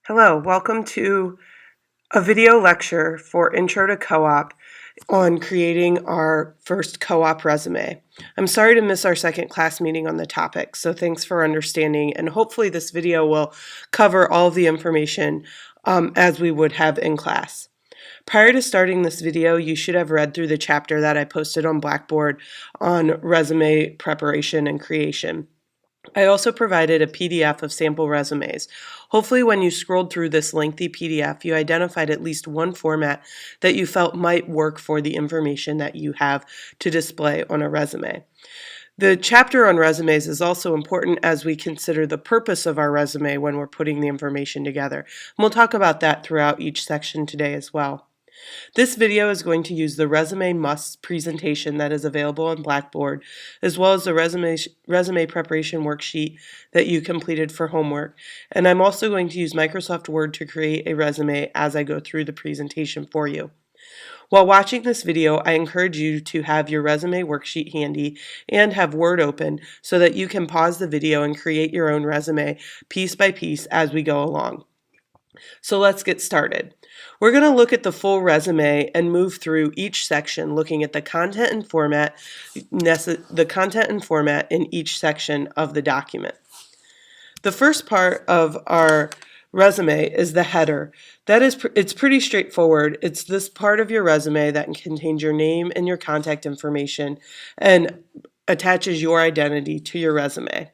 Hello, welcome to a video lecture for Intro to Co-op on creating our first co-op resume. I'm sorry to miss our second class meeting on the topic, so thanks for understanding, and hopefully this video will cover all of the information as we would have in class. Prior to starting this video, you should have read through the chapter that I posted on Blackboard on resume preparation and creation. I also provided a PDF of sample resumes. Hopefully when you scrolled through this lengthy PDF, you identified at least one format that you felt might work for the information that you have to display on a resume. The chapter on resumes is also important as we consider the purpose of our resume when we're putting the information together. And we'll talk about that throughout each section today as well. This video is going to use the Resume Must presentation that is available on Blackboard, as well as the resume preparation worksheet that you completed for homework. And I'm also going to use Microsoft Word to create a resume as I go through the presentation for you. While watching this video, I encourage you to have your resume worksheet handy and have Word open so that you can pause the video and create your own resume piece by piece as we go along. So let's get started. We're going to look at the full resume and move through each section looking at the content and format in each section of the document. The first part of our resume is the header. It's pretty straightforward. It's this part of your resume that contains your name and your contact information and attaches your identity to your resume.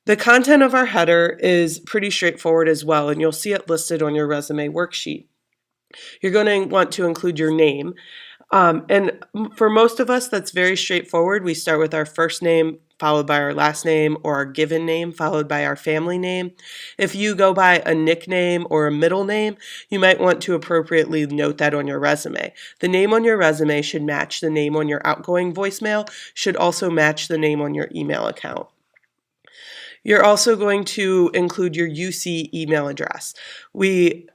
The content of our header is pretty straightforward as well, and you'll see it listed on your resume worksheet. You're going to want to include your name. And for most of us, that's very straightforward. We start with our first name, followed by our last name, or our given name, followed by our family name. If you go by a nickname or a middle name, you might want to appropriately note that on your resume. The name on your resume should match the name on your outgoing voicemail, should also match the name on your email account. You're also going to include your UC email address.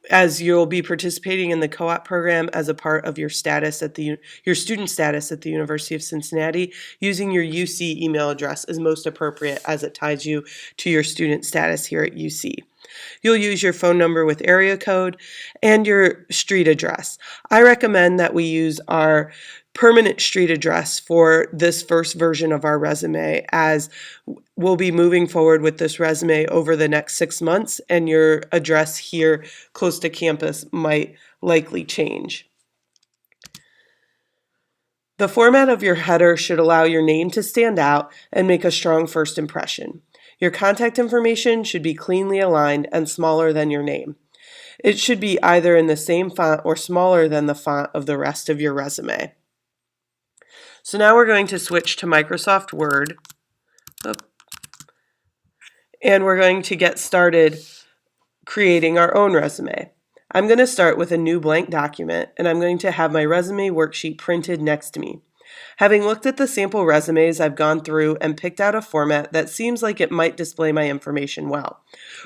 As you'll be participating in the co-op program as a part of your status your student status at the University of Cincinnati, using your UC email address is most appropriate as it ties you to your student status here at UC. You'll use your phone number with area code and your street address. I recommend that we use our permanent street address for this first version of our resume, as we'll be moving forward with this resume over the next 6 months, and your address here close to campus might likely change. The format of your header should allow your name to stand out and make a strong first impression. Your contact information should be cleanly aligned and smaller than your name. It should be either in the same font or smaller than the font of the rest of your resume. So now we're going to switch to Microsoft Word, and we're going to get started creating our own resume. I'm going to start with a new blank document, and I'm going to have my resume worksheet printed next to me. Having looked at the sample resumes, I've gone through and picked out a format that seems like it might display my information well.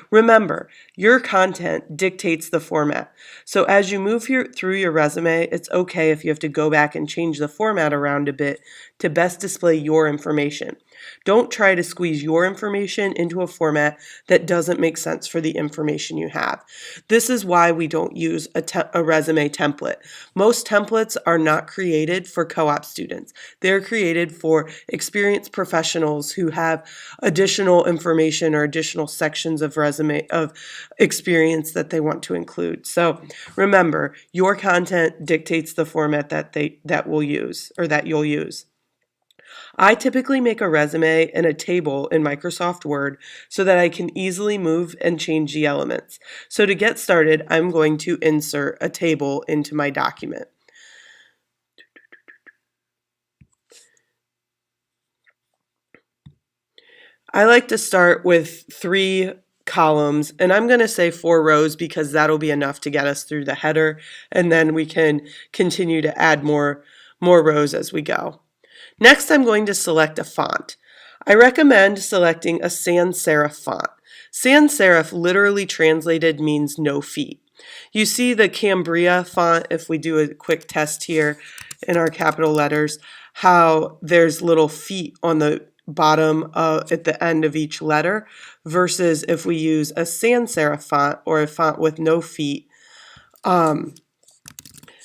Remember, your content dictates the format. So as you move through your resume, it's okay if you have to go back and change the format around a bit to best display your information. Don't try to squeeze your information into a format that doesn't make sense for the information you have. This is why we don't use a resume template. Most templates are not created for co-op students. They're created for experienced professionals who have additional information or additional sections of resume of experience that they want to include. So remember, your content dictates the format that we'll use or that you'll use. I typically make a resume in a table in Microsoft Word so that I can easily move and change the elements. So to get started, I'm going to insert a table into my document. I like to start with 3 columns, and I'm going to say 4 rows because that'll be enough to get us through the header, and then we can continue to add more rows as we go. Next, I'm going to select a font. I recommend selecting a sans serif font. Sans serif literally translated means no feet. You see the Cambria font, if we do a quick test here in our capital letters, how there's little feet on the bottom at the end of each letter, versus if we use a sans serif font or a font with no feet,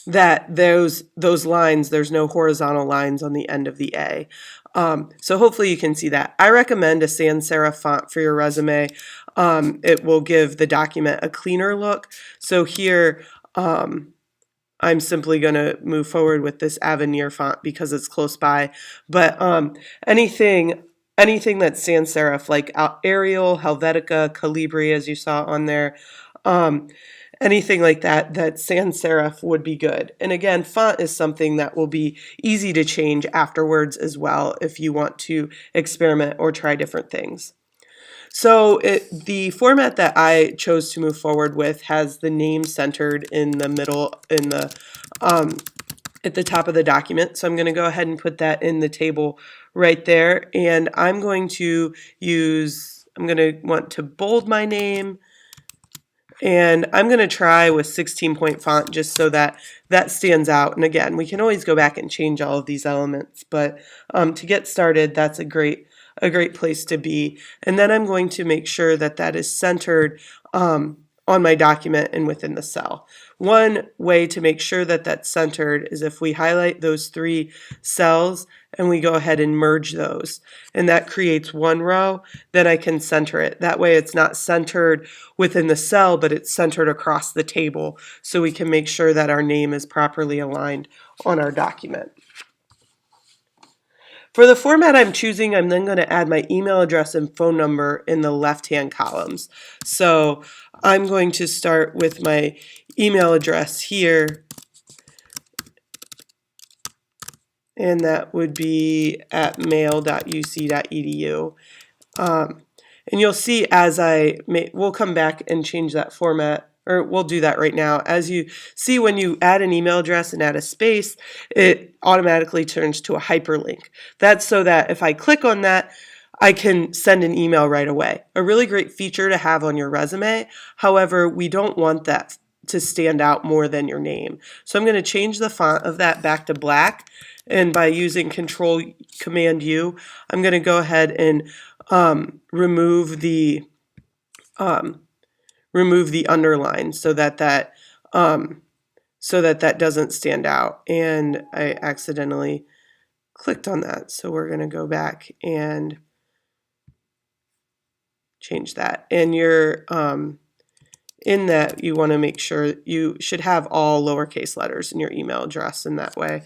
that those lines, there's no horizontal lines on the end of the A. So hopefully you can see that. I recommend a sans serif font for your resume. It will give the document a cleaner look. So here, I'm simply going to move forward with this Avenir font because it's close by. But anything that's sans serif, like Arial, Helvetica, Calibri, as you saw on there, anything like that, that sans serif would be good. And again, font is something that will be easy to change afterwards as well if you want to experiment or try different things. So the format that I chose to move forward with has the name centered in the middle, in the at the top of the document. So I'm going to go ahead and put that in the table right there. And I'm going to want to bold my name. And I'm going to try with 16-point font just so that that stands out. And again, we can always go back and change all of these elements. But to get started, that's a great place to be. And then I'm going to make sure that that is centered on my document and within the cell. One way to make sure that that's centered is if we highlight those 3 cells and we go ahead and merge those. And that creates one row, then I can center it. That way it's not centered within the cell, but it's centered across the table, so we can make sure that our name is properly aligned on our document. For the format I'm choosing, I'm then going to add my email address and phone number in the left-hand columns. So I'm going to start with my email address here, and that would be at mail.uc.edu. And you'll see as we'll come back and change that format, or we'll do that right now. As you see, when you add an email address and add a space, it automatically turns to a hyperlink. That's so that if I click on that, I can send an email right away. A really great feature to have on your resume. However, we don't want that to stand out more than your name. So I'm going to change the font of that back to black. And by using Control-Command-U, I'm going to go ahead and remove the underline so that doesn't stand out. And I accidentally clicked on that, so we're going to go back and change that. And you're in that, you want to make sure you should have all lowercase letters in your email address, and that way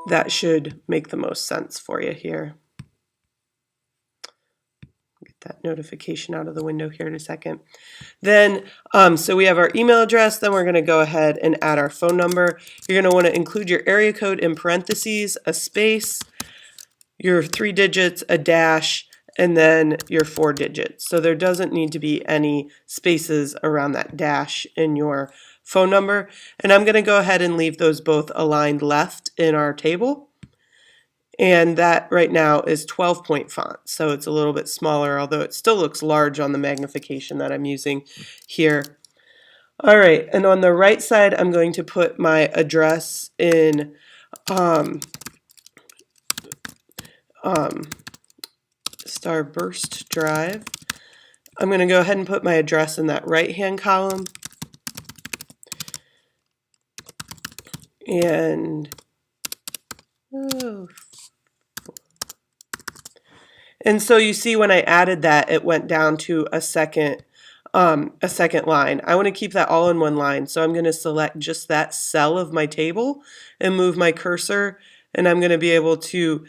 that should make the most sense for you here. Get that notification out of the window here in a second. Then, so we have our email address, then we're going to go ahead and add our phone number. You're going to want to include your area code in parentheses, a space, your 3 digits, a dash, and then your 4 digits. So there doesn't need to be any spaces around that dash in your phone number. And I'm going to go ahead and leave those both aligned left in our table. And that right now is 12-point font, so it's a little bit smaller, although it still looks large on the magnification that I'm using here. All right, and on the right side, I'm going to put my address in Starburst Drive. I'm going to go ahead and put my address in that right-hand column. And so you see when I added that, it went down to a second line. I want to keep that all in one line, so I'm going to select just that cell of my table and move my cursor, and I'm going to be able to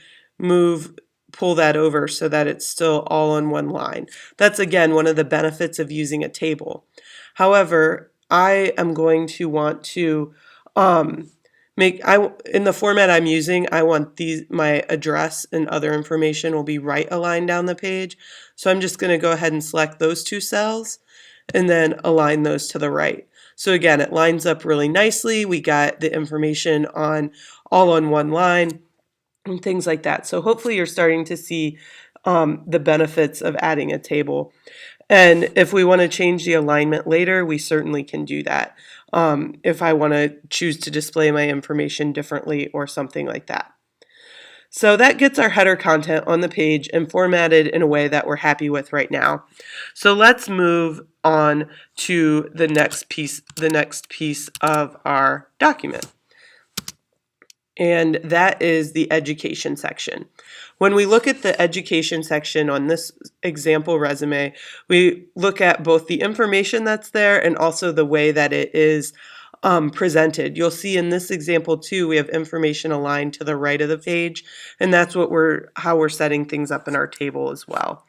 pull that over so that it's still all on one line. That's again one of the benefits of using a table. However, I am going to want to in the format I'm using, I want my address and other information will be right aligned down the page. So I'm just going to go ahead and select those 2 cells and then align those to the right. So again, it lines up really nicely. We got the information all on one line and things like that. So hopefully you're starting to see the benefits of adding a table. And if we want to change the alignment later, we certainly can do that. If I want to choose to display my information differently or something like that. So that gets our header content on the page and formatted in a way that we're happy with right now. So let's move on to the next piece of our document. And that is the education section. When we look at the education section on this example resume, we look at both the information that's there and also the way that it is presented. You'll see in this example too, we have information aligned to the right of the page, and that's how we're setting things up in our table as well.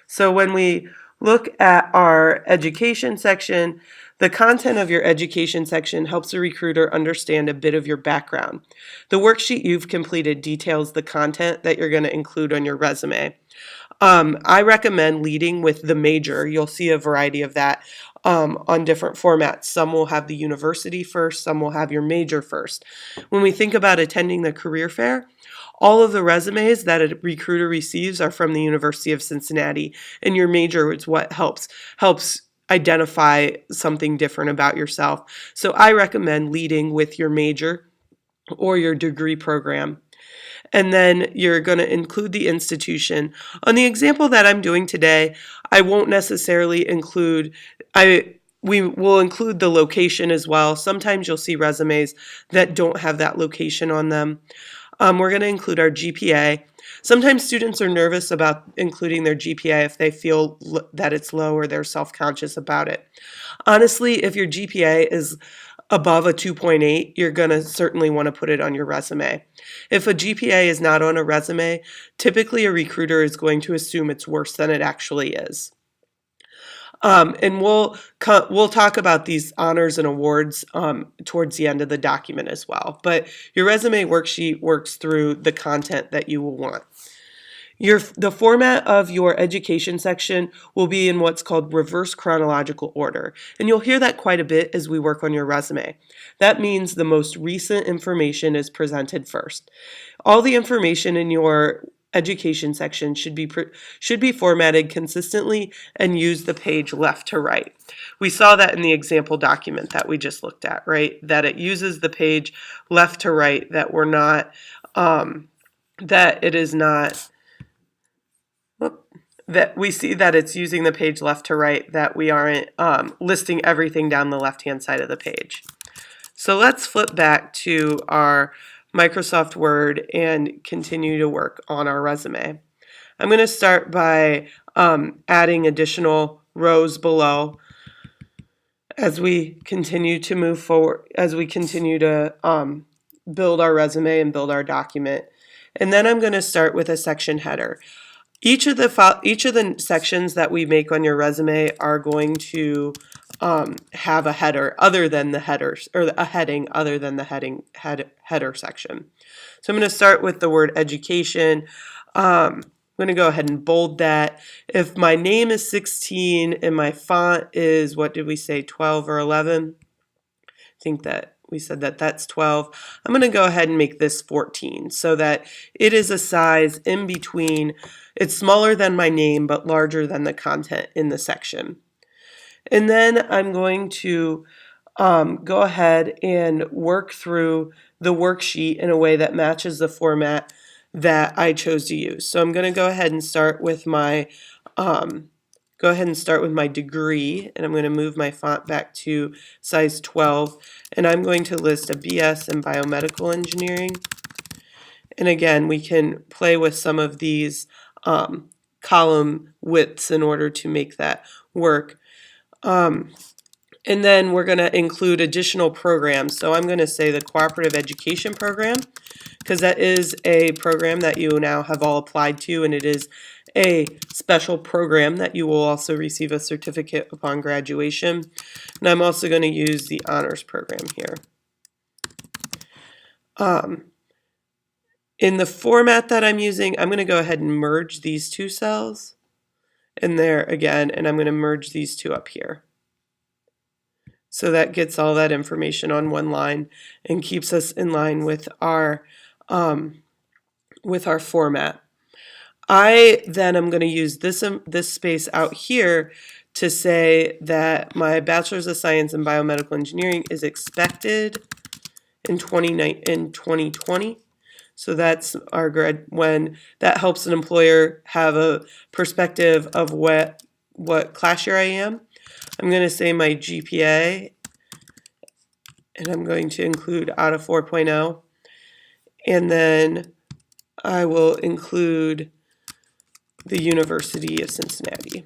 So when we look at our education section, the content of your education section helps a recruiter understand a bit of your background. The worksheet you've completed details the content that you're going to include on your resume. I recommend leading with the major. You'll see a variety of that on different formats. Some will have the university first, some will have your major first. When we think about attending the career fair, all of the resumes that a recruiter receives are from the University of Cincinnati, and your major is what helps identify something different about yourself. So I recommend leading with your major or your degree program. And then you're going to include the institution. On the example that I'm doing today, I won't necessarily include, we will include the location as well. Sometimes you'll see resumes that don't have that location on them. We're going to include our GPA. Sometimes students are nervous about including their GPA if they feel that it's low or they're self-conscious about it. Honestly, if your GPA is above a 2.8, you're going to certainly want to put it on your resume. If a GPA is not on a resume, typically a recruiter is going to assume it's worse than it actually is. And we'll talk about these honors and awards towards the end of the document as well. But your resume worksheet works through the content that you will want. The format of your education section will be in what's called reverse chronological order, and you'll hear that quite a bit as we work on your resume. That means the most recent information is presented first. All the information in your education section should be formatted consistently and use the page left to right. We saw that in the example document that we just looked at, right? That it uses the page left to right, that we're not, that it is not, that we see that it's using the page left to right, that we aren't listing everything down the left-hand side of the page. So let's flip back to our Microsoft Word and continue to work on our resume. I'm going to start by adding additional rows below as we continue to move forward, as we continue to build our resume and build our document. And then I'm going to start with a section header. Each of the sections that we make on your resume are going to have a header other than the headers, or a heading other than the header section. So I'm going to start with the word education. I'm going to go ahead and bold that. If my name is 16 and my font is, what did we say, 12 or 11? I think that we said that that's 12. I'm going to go ahead and make this 14 so that it is a size in between. It's smaller than my name but larger than the content in the section. And then I'm going to go ahead and work through the worksheet in a way that matches the format that I chose to use. So I'm going to go ahead and start with my degree, and I'm going to move my font back to size 12, and I'm going to list a BS in biomedical engineering. And again, we can play with some of these column widths in order to make that work. And then we're going to include additional programs. So I'm going to say the Cooperative Education Program, because that is a program that you now have all applied to, and it is a special program that you will also receive a certificate upon graduation. And I'm also going to use the honors program here. In the format that I'm using, I'm going to go ahead and merge these two cells in there again, and I'm going to merge these two up here. So that gets all that information on one line and keeps us in line with our format. I then am going to use this space out here to say that my Bachelor's of Science in Biomedical Engineering is expected in 2020. So that's our grad, when that helps an employer have a perspective of what class year I am. I'm going to say my GPA, and I'm going to include out of 4.0. And then I will include the University of Cincinnati,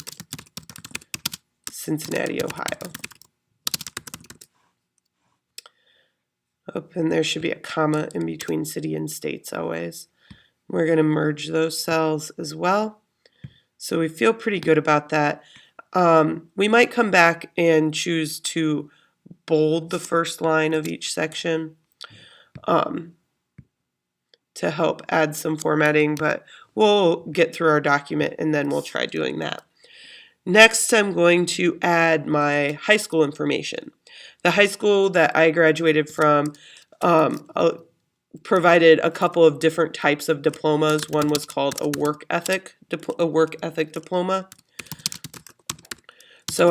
Ohio. Oh, and there should be a comma in between city and states always. We're going to merge those cells as well. So we feel pretty good about that. We might come back and choose to bold the first line of each section to help add some formatting, but we'll get through our document and then we'll try doing that. Next, I'm going to add my high school information. The high school that I graduated from provided a couple of different types of diplomas. One was called a work ethic diploma. So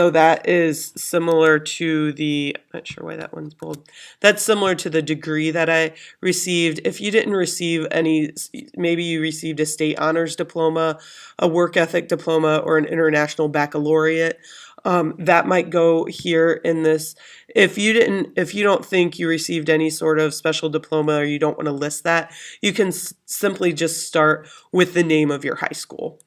that is similar to the, I'm not sure why that one's bold. That's similar to the degree that I received. If you didn't receive any, maybe you received a state honors diploma, a work ethic diploma, or an international baccalaureate. That might go here in this. If you don't think you received any sort of special diploma or you don't want to list that, you can simply just start with the name of your high school.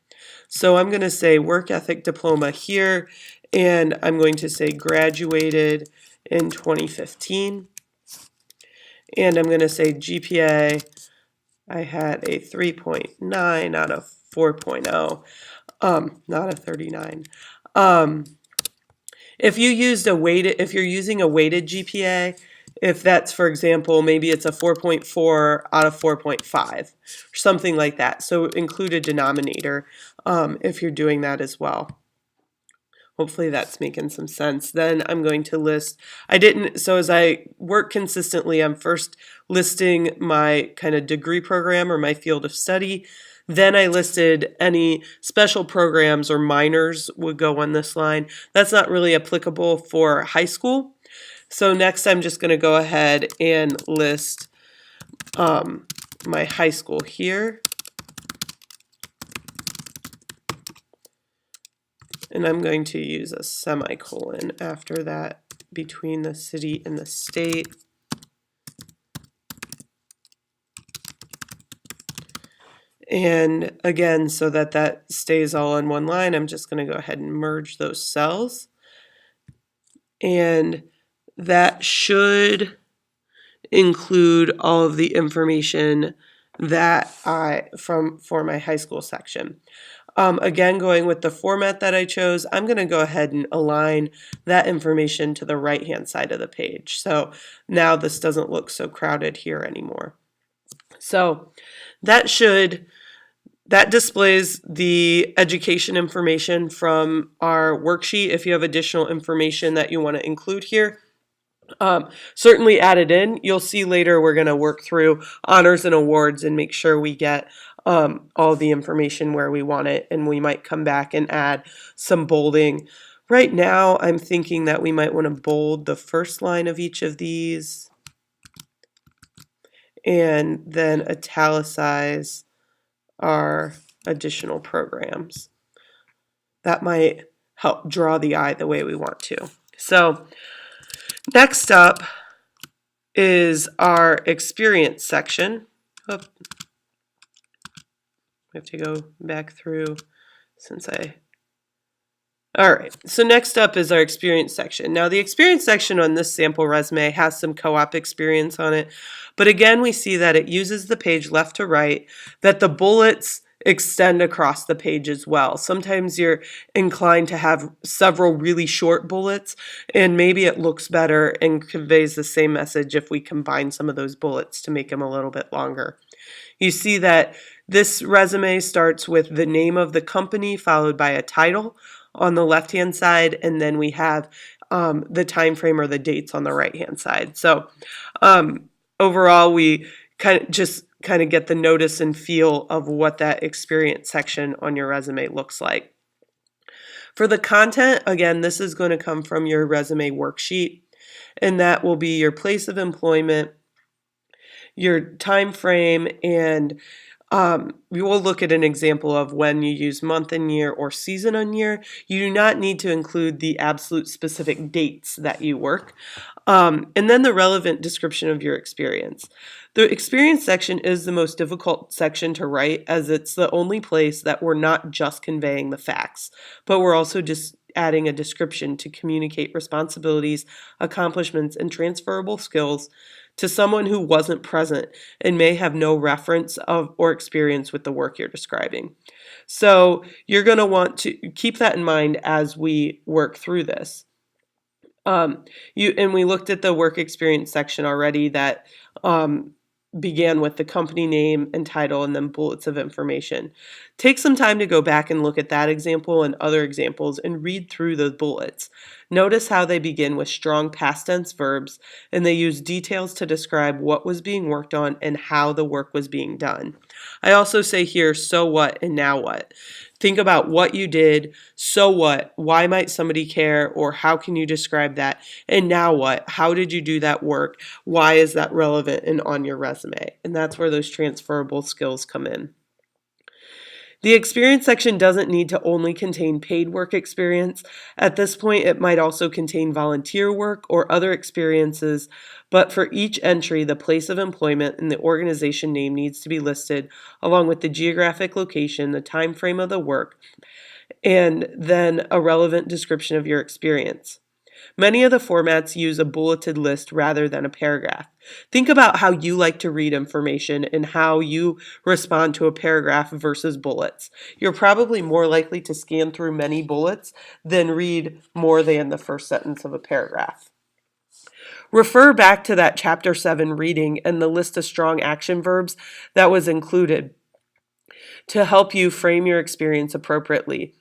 So I'm going to say work ethic diploma here, and I'm going to say graduated in 2015. And I'm going to say GPA, I had a 3.9 out of 4.0, not a 39. If you're using a weighted GPA, if that's, for example, maybe it's a 4.4 out of 4.5, or something like that. So include a denominator if you're doing that as well. Hopefully that's making some sense. Then I'm going to list, so as I work consistently, I'm first listing my kind of degree program or my field of study. Then I listed any special programs or minors would go on this line. That's not really applicable for high school. So next I'm just going to go ahead and list my high school here. And I'm going to use a semicolon after that between the city and the state. And again, so that stays all on one line, I'm just going to go ahead and merge those cells. And that should include all of the information that for my high school section. Again, going with the format that I chose, I'm going to go ahead and align that information to the right-hand side of the page. So now this doesn't look so crowded here anymore. So that displays the education information from our worksheet. If you have additional information that you want to include here, certainly add it in. You'll see later we're going to work through honors and awards and make sure we get all the information where we want it, and we might come back and add some bolding. Right now I'm thinking that we might want to bold the first line of each of these and then italicize our additional programs. That might help draw the eye the way we want to. So next up is our experience section. Oh, we have to go back through all right, so next up is our experience section. Now the experience section on this sample resume has some co-op experience on it, but again we see that it uses the page left to right, that the bullets extend across the page as well. Sometimes you're inclined to have several really short bullets, and maybe it looks better and conveys the same message if we combine some of those bullets to make them a little bit longer. You see that this resume starts with the name of the company followed by a title on the left-hand side, and then we have the time frame or the dates on the right-hand side. So overall, we kind of get the notice and feel of what that experience section on your resume looks like. For the content, again, this is going to come from your resume worksheet, and that will be your place of employment, your time frame, and we will look at an example of when you use month and year or season and year. You do not need to include the absolute specific dates that you work. And then the relevant description of your experience. The experience section is the most difficult section to write, as it's the only place that we're not just conveying the facts, but we're also just adding a description to communicate responsibilities, accomplishments, and transferable skills to someone who wasn't present and may have no reference of or experience with the work you're describing. So you're going to want to keep that in mind as we work through this. We looked at the work experience section already that began with the company name and title and then bullets of information. Take some time to go back and look at that example and other examples and read through those bullets. Notice how they begin with strong past tense verbs and they use details to describe what was being worked on and how the work was being done. I also say here, so what and now what. Think about what you did, so what, why might somebody care, or how can you describe that, and now what, how did you do that work, why is that relevant and on your resume? And that's where those transferable skills come in. The experience section doesn't need to only contain paid work experience. At this point, it might also contain volunteer work or other experiences, but for each entry, the place of employment and the organization name needs to be listed, along with the geographic location, the time frame of the work, and then a relevant description of your experience. Many of the formats use a bulleted list rather than a paragraph. Think about how you like to read information and how you respond to a paragraph versus bullets. You're probably more likely to scan through many bullets than read more than the first sentence of a paragraph. Refer back to that Chapter 7 reading and the list of strong action verbs that was included to help you frame your experience appropriately.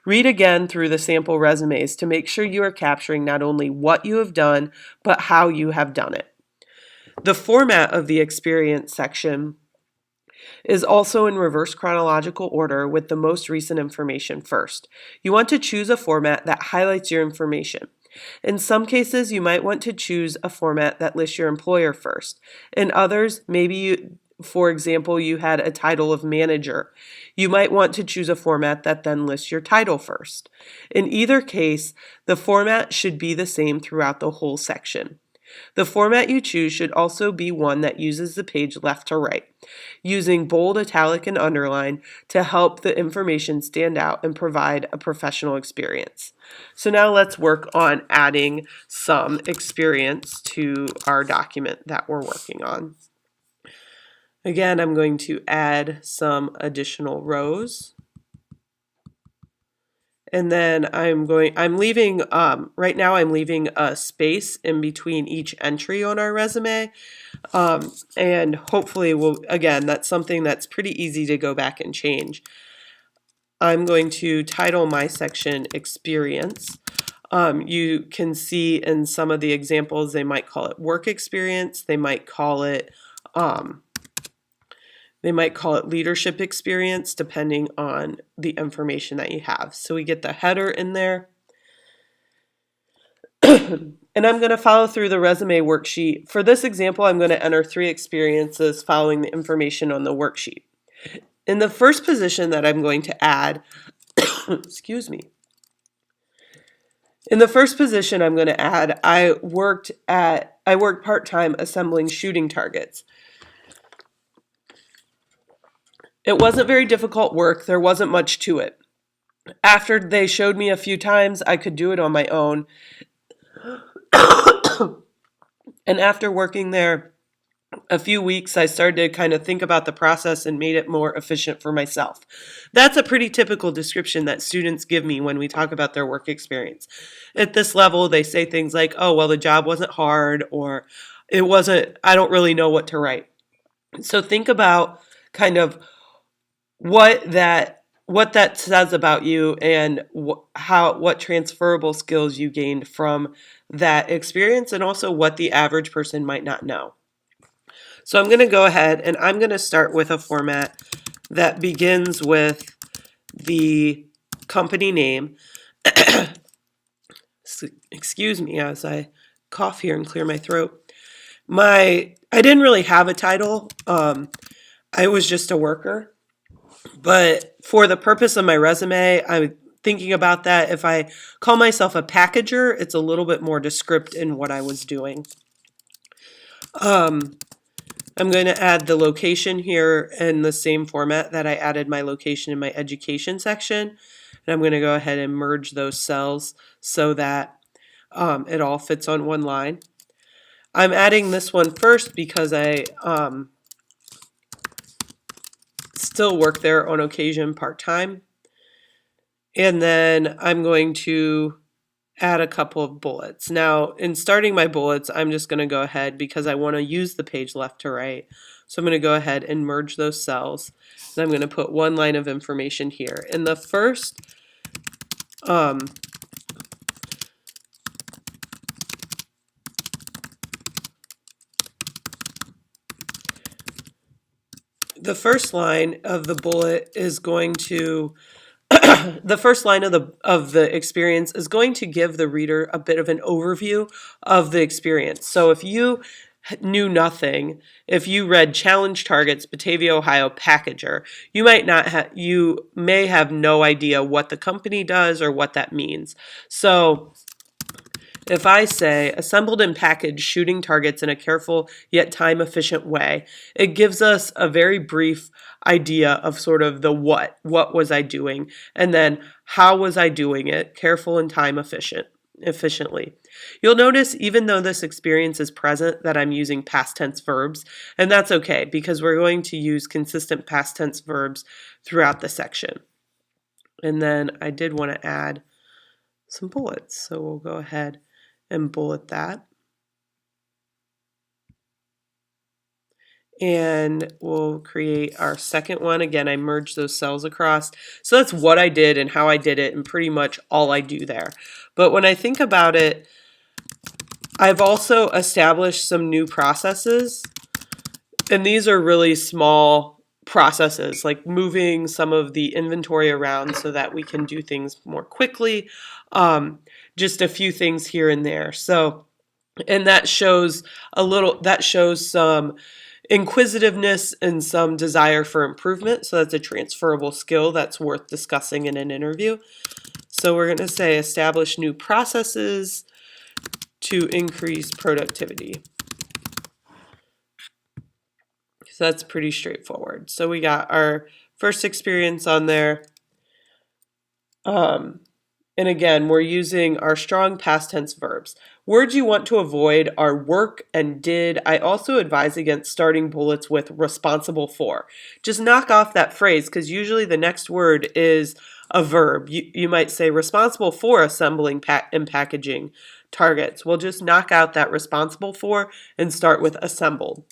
Read again through the sample resumes to make sure you are capturing not only what you have done, but how you have done it. The format of the experience section is also in reverse chronological order with the most recent information first. You want to choose a format that highlights your information. In some cases, you might want to choose a format that lists your employer first. In others, for example, you had a title of manager. You might want to choose a format that then lists your title first. In either case, the format should be the same throughout the whole section. The format you choose should also be one that uses the page left to right, using bold, italic, and underline to help the information stand out and provide a professional experience. So now let's work on adding some experience to our document that we're working on. Again, I'm going to add some additional rows. And then right now I'm leaving a space in between each entry on our resume. And hopefully that's something that's pretty easy to go back and change. I'm going to title my section Experience. You can see in some of the examples, they might call it work experience. They might call it leadership experience, depending on the information that you have. So we get the header in there. And I'm going to follow through the resume worksheet. For this example, I'm going to enter 3 experiences following the information on the worksheet. In the first position that I'm going to add, excuse me. In the first position I'm going to add, I worked part-time assembling shooting targets. It wasn't very difficult work. There wasn't much to it. After they showed me a few times, I could do it on my own. And after working there a few weeks, I started to kind of think about the process and made it more efficient for myself. That's a pretty typical description that students give me when we talk about their work experience. At this level, they say things like, oh, well, the job wasn't hard, or I don't really know what to write. So think about kind of what that says about you and what transferable skills you gained from that experience, and also what the average person might not know. So I'm going to go ahead and I'm going to start with a format that begins with the company name. Excuse me as I cough here and clear my throat. My I didn't really have a title. I was just a worker. But for the purpose of my resume, I'm thinking about that. If I call myself a packager, it's a little bit more descriptive in what I was doing. I'm going to add the location here in the same format that I added my location in my education section. And I'm going to go ahead and merge those cells so that it all fits on one line. I'm adding this one first because I still work there on occasion part-time. And then I'm going to add a couple of bullets. Now, in starting my bullets, I'm just going to go ahead because I want to use the page left to right. So I'm going to go ahead and merge those cells. And I'm going to put one line of information here. In the first line of the bullet is going to the first line of the experience is going to give the reader a bit of an overview of the experience. So if you knew nothing, if you read Challenge Targets, Batavia, Ohio Packager, you may have no idea what the company does or what that means. So if I say assembled and packaged shooting targets in a careful yet time efficient way, it gives us a very brief idea of sort of the what was I doing, and then how was I doing it, careful and time efficiently. You'll notice even though this experience is present that I'm using past tense verbs, and that's okay because we're going to use consistent past tense verbs throughout the section. And then I did want to add some bullets, so we'll go ahead and bullet that. And we'll create our second one. Again, I merged those cells across. So that's what I did and how I did it and pretty much all I do there. But when I think about it, I've also established some new processes. And these are really small processes, like moving some of the inventory around so that we can do things more quickly. Just a few things here and there. So, and that shows some inquisitiveness and some desire for improvement. So that's a transferable skill that's worth discussing in an interview. So we're going to say establish new processes to increase productivity. So that's pretty straightforward. So we got our first experience on there. And again, we're using our strong past tense verbs. Words you want to avoid are work and did. I also advise against starting bullets with responsible for. Just knock off that phrase because usually the next word is a verb. You might say responsible for assembling and packaging targets. We'll just knock out that responsible for and start with assembled.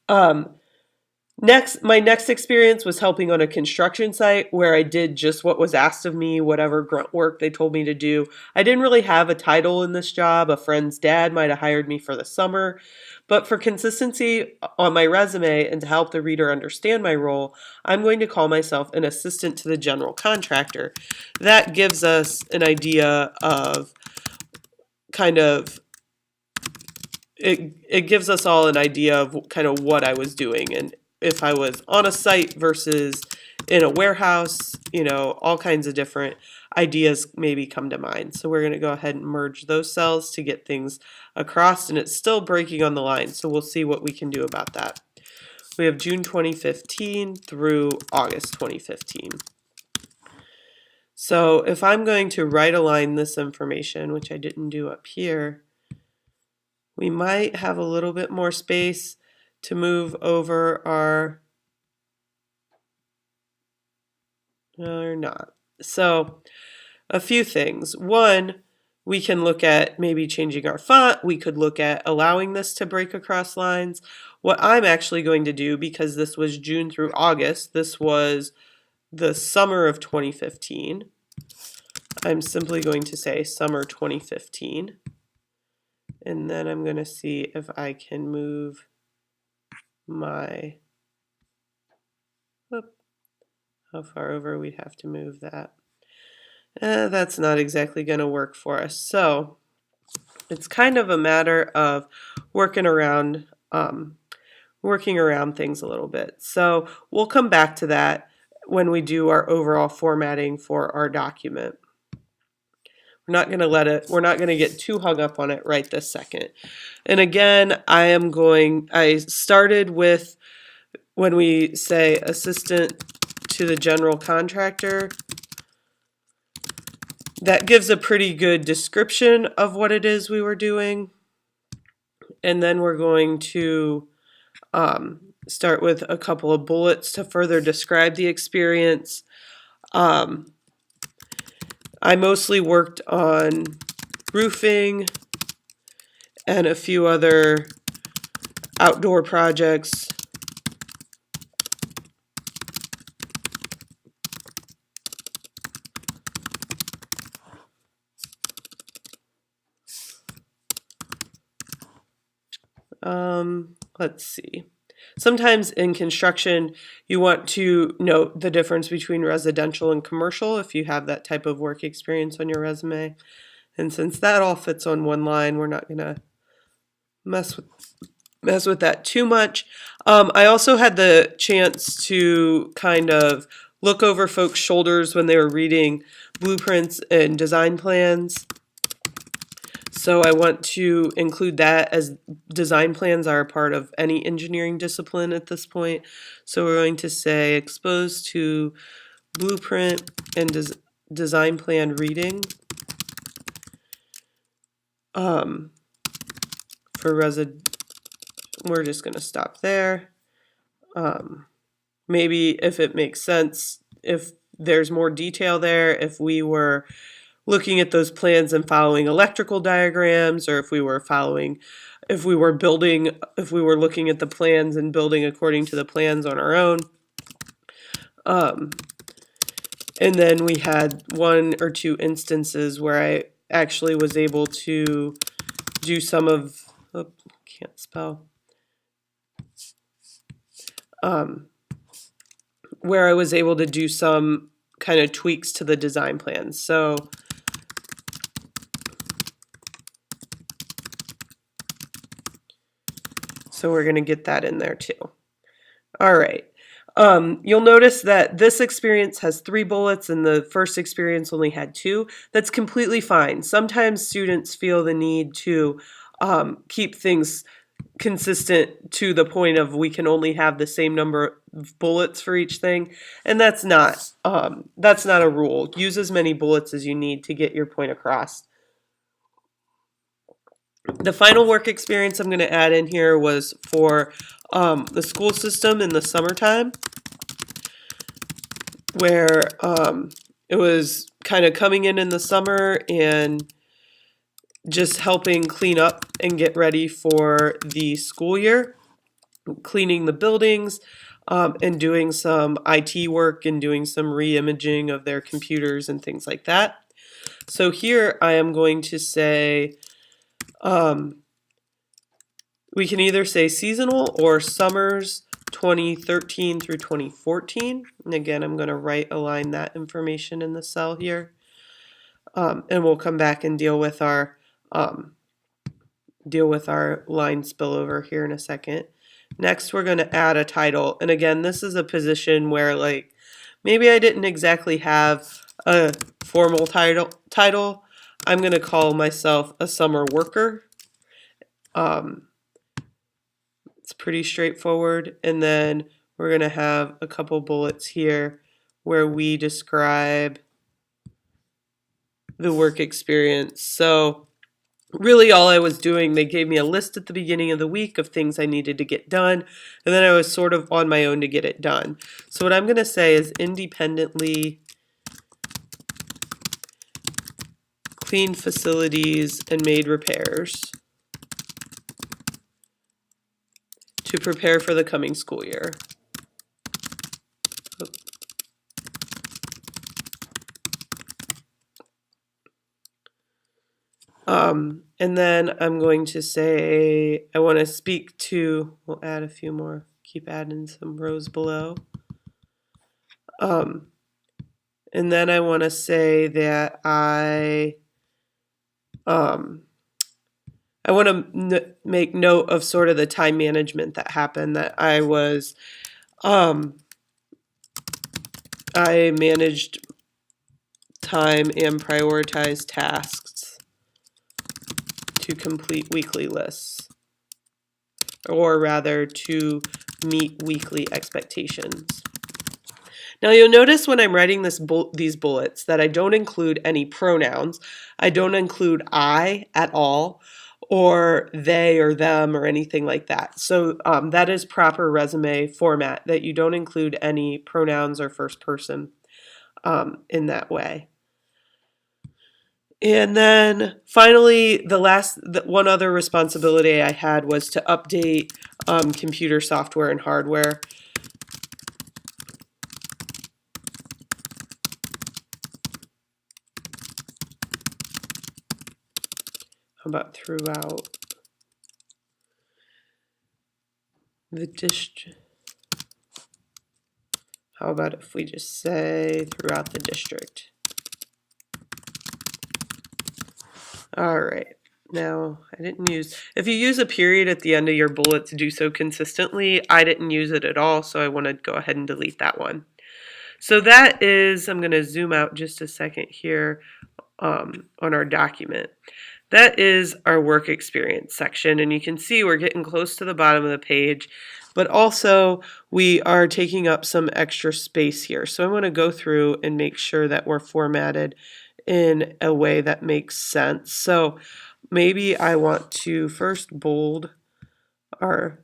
My next experience was helping on a construction site where I did just what was asked of me, whatever grunt work they told me to do. I didn't really have a title in this job. A friend's dad might have hired me for the summer. But for consistency on my resume and to help the reader understand my role, I'm going to call myself an assistant to the general contractor. That gives us an idea of it gives us all an idea of kind of what I was doing and if I was on a site versus in a warehouse, all kinds of different ideas maybe come to mind. So we're going to go ahead and merge those cells to get things across, and it's still breaking on the line, so we'll see what we can do about that. We have June 2015 through August 2015. So if I'm going to right align this information, which I didn't do up here, we might have a little bit more space to move over our, or not. So a few things. One, we can look at maybe changing our font. We could look at allowing this to break across lines. What I'm actually going to do, because this was June through August, this was the summer of 2015. I'm simply going to say summer 2015. And then I'm going to see if I can move my, how far over we'd have to move that. That's not exactly going to work for us. So it's kind of a matter of working around working around things a little bit. So we'll come back to that when we do our overall formatting for our document. We're not going to get too hung up on it right this second. And again, I started with when we say assistant to the general contractor. That gives a pretty good description of what it is we were doing. And then we're going to start with a couple of bullets to further describe the experience. I mostly worked on roofing and a few other outdoor projects. Let's see. Sometimes in construction, you want to note the difference between residential and commercial if you have that type of work experience on your resume. And since that all fits on one line, we're not going to mess with that too much. I also had the chance to kind of look over folks' shoulders when they were reading blueprints and design plans. So I want to include that, as design plans are a part of any engineering discipline at this point. So we're going to say exposed to blueprint and design plan reading for we're just going to stop there. Maybe if it makes sense, if there's more detail there, if we were looking at those plans and following electrical diagrams, or if we were looking at the plans and building according to the plans on our own. And then we had one or two instances where I actually was able to do some of, can't spell, where I was able to do some kind of tweaks to the design plans. So we're going to get that in there too. All right. You'll notice that this experience has 3 bullets and the first experience only had 2. That's completely fine. Sometimes students feel the need to keep things consistent to the point of we can only have the same number of bullets for each thing, and that's not a rule. Use as many bullets as you need to get your point across. The final work experience I'm going to add in here was for the school system in the summertime, where it was kind of coming in the summer and just helping clean up and get ready for the school year, cleaning the buildings and doing some IT work and doing some re-imaging of their computers and things like that. So here I am going to say, we can either say seasonal or summers 2013 through 2014. And again, I'm going to align that information in the cell here. And we'll come back and deal with our line spillover here in a second. Next, we're going to add a title. And again, this is a position where maybe I didn't exactly have a formal title. I'm going to call myself a summer worker. It's pretty straightforward. And then we're going to have a couple bullets here where we describe the work experience. So really all I was doing, they gave me a list at the beginning of the week of things I needed to get done, and then I was sort of on my own to get it done. So what I'm going to say is independently cleaned facilities and made repairs to prepare for the coming school year. And then I'm going to say, I want to speak to, we'll add a few more, keep adding some rows below. And then I want to say that I I want to make note of sort of the time management that happened, that I managed time and prioritized tasks to complete weekly lists, or rather to meet weekly expectations. Now you'll notice when I'm writing these bullets that I don't include any pronouns. I don't include I at all, or they or them or anything like that. So that is proper resume format, that you don't include any pronouns or first person in that way. And then finally, one other responsibility I had was to update computer software and hardware. How about throughout the district? How about if we just say throughout the district? All right. Now, if you use a period at the end of your bullet to do so consistently, I didn't use it at all, so I want to go ahead and delete that one. So that is, I'm going to zoom out just a second here on our document. That is our work experience section, and you can see we're getting close to the bottom of the page, but also we are taking up some extra space here. So I want to go through and make sure that we're formatted in a way that makes sense. So maybe I want to first bold I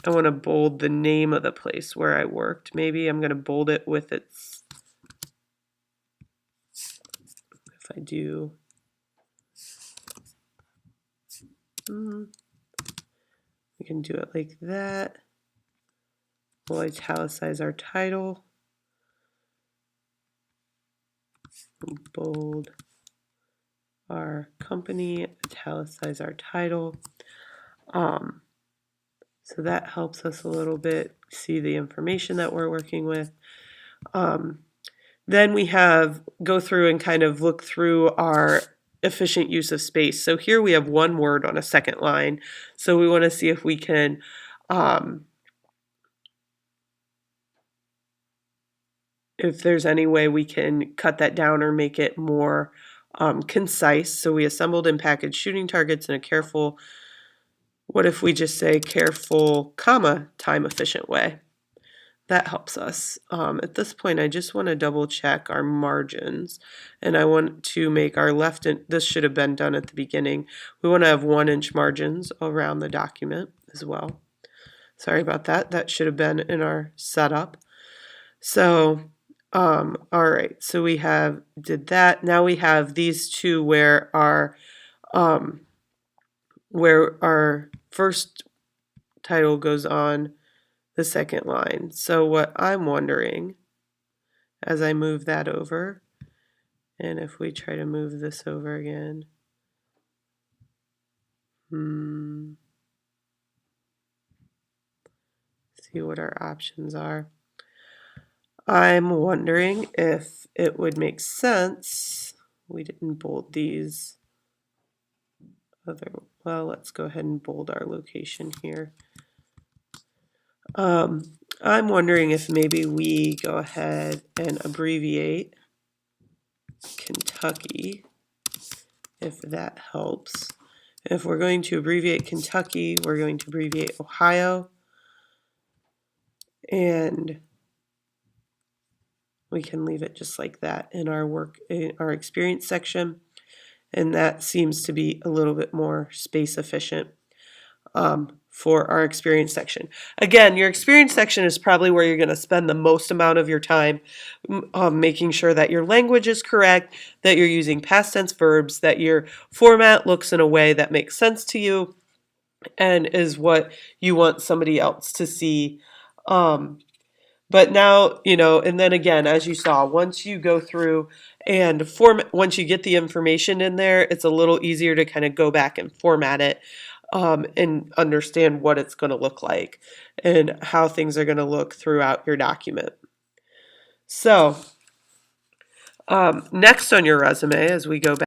want to bold the name of the place where I worked. Maybe I'm going to bold it with its, if I do, we can do it like that. We'll italicize our title. Bold our company, italicize our title. So that helps us a little bit see the information that we're working with. Then we go through and kind of look through our efficient use of space. So here we have one word on a second line. So we want to see if we can if there's any way we can cut that down or make it more concise. So we assembled and packaged shooting targets in a careful, what if we just say careful, comma, time efficient way? That helps us. At this point, I just want to double check our margins, and I want to make our left, this should have been done at the beginning. We want to have 1-inch margins around the document as well. Sorry about that. That should have been in our setup. So, all right, so we did that. Now we have these two where our first title goes on the second line. So what I'm wondering, as I move that over, and if we try to move this over again, see what our options are. I'm wondering if it would make sense, we didn't bold these well, let's go ahead and bold our location here. I'm wondering if maybe we go ahead and abbreviate Kentucky, if that helps. If we're going to abbreviate Kentucky, we're going to abbreviate Ohio, and we can leave it just like that in our experience section, and that seems to be a little bit more space efficient for our experience section. Again, your experience section is probably where you're going to spend the most amount of your time making sure that your language is correct, that you're using past tense verbs, that your format looks in a way that makes sense to you and is what you want somebody else to see. But now, and then again, as you saw, once you go through and once you get the information in there, it's a little easier to kind of go back and format it and understand what it's going to look like and how things are going to look throughout your document. So next on your resume, as we go back,